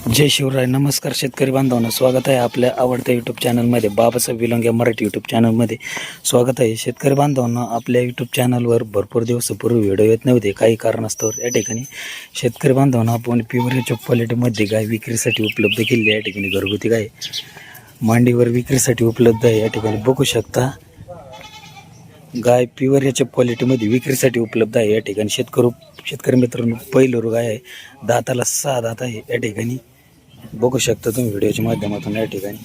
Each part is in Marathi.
जय शिवराय. नमस्कार शेतकरी बांधवांनो, स्वागत आहे आपल्या आवडत्या यूट्यूब चॅनलमध्ये, बाबासाहेब विलोंगे मराठी यूट्यूब चॅनलमध्ये स्वागत आहे. शेतकरी बांधवांनो, आपल्या यूट्यूब चॅनलवर भरपूर दिवसापूर्वी व्हिडिओ येत नव्हते काही कारणास्तव. या ठिकाणी शेतकरी बांधवांनो, आपण प्युअरच्या क्वालिटीमध्ये गाय विक्रीसाठी उपलब्ध केली आहे. या ठिकाणी घरगुती गाय मांडीवर विक्रीसाठी उपलब्ध आहे. या ठिकाणी बघू शकता, गाय प्युअर याच्या क्वालिटीमध्ये विक्रीसाठी उपलब्ध आहे. या ठिकाणी शेतकरी मित्रांनो, पहिलं गाय आहे, दाताला 6 दात आहे. या ठिकाणी बघू शकता तुम्ही व्हिडिओच्या माध्यमातून. या ठिकाणी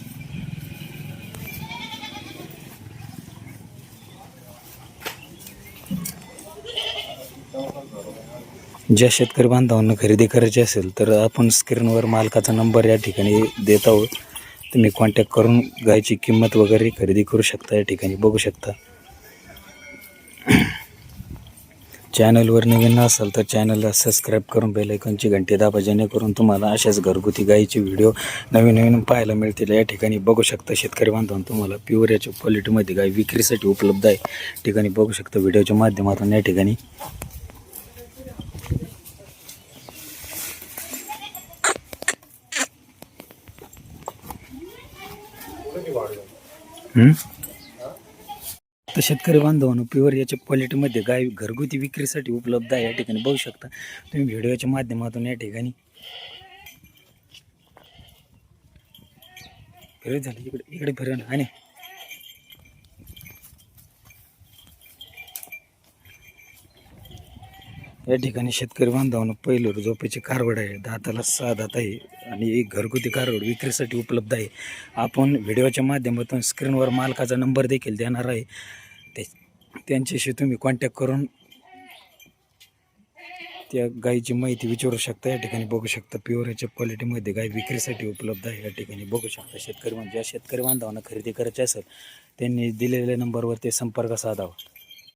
ज्या शेतकरी बांधवांना खरेदी करायची असेल तर आपण स्क्रीनवर मालकाचा नंबर या ठिकाणी देत आहोत. तुम्ही कॉन्टॅक्ट करून गायची किंमत वगैरे खरेदी करू शकता. या ठिकाणी बघू शकता. चॅनलवर नवीन असाल तर चॅनलला सबस्क्राईब करून बेल आयकॉनची घंटी दाबा, जेणेकरून तुम्हाला अशाच घरगुती गायीचे व्हिडिओ नवीन पाहायला मिळतील. या ठिकाणी बघू शकता शेतकरी बांधवांनो, तुम्हाला प्युअर याच्या क्वालिटीमध्ये गाय विक्रीसाठी उपलब्ध आहे. ठिकाणी बघू शकता व्हिडिओच्या माध्यमातून. या ठिकाणी तर शेतकरी बांधवांनो, प्युअर याच्या क्वालिटीमध्ये गाय घरगुती विक्रीसाठी उपलब्ध आहे. या ठिकाणी बघू शकता तुम्ही व्हिडिओच्या माध्यमातून. या ठिकाणी फिरत झाली, इकडे फिरा ना. आणि या ठिकाणी शेतकरी बांधवांनो, पहिलं झोपेचे कारवड आहे, दाताला 6 दात आहे आणि एक घरगुती कारवड विक्रीसाठी उपलब्ध आहे. आपण व्हिडिओच्या माध्यमातून स्क्रीनवर मालकाचा नंबर देखील देणार आहे. त्यांच्याशी तुम्ही कॉन्टॅक्ट करून त्या गायीची माहिती विचारू शकता. या ठिकाणी बघू शकता प्युअर याच्या क्वालिटीमध्ये गाय विक्रीसाठी उपलब्ध आहे. या ठिकाणी बघू शकता शेतकरी, म्हणजे ज्या शेतकरी बांधवांना खरेदी करायची असेल त्यांनी दिलेल्या नंबरवर ते संपर्क साधावा.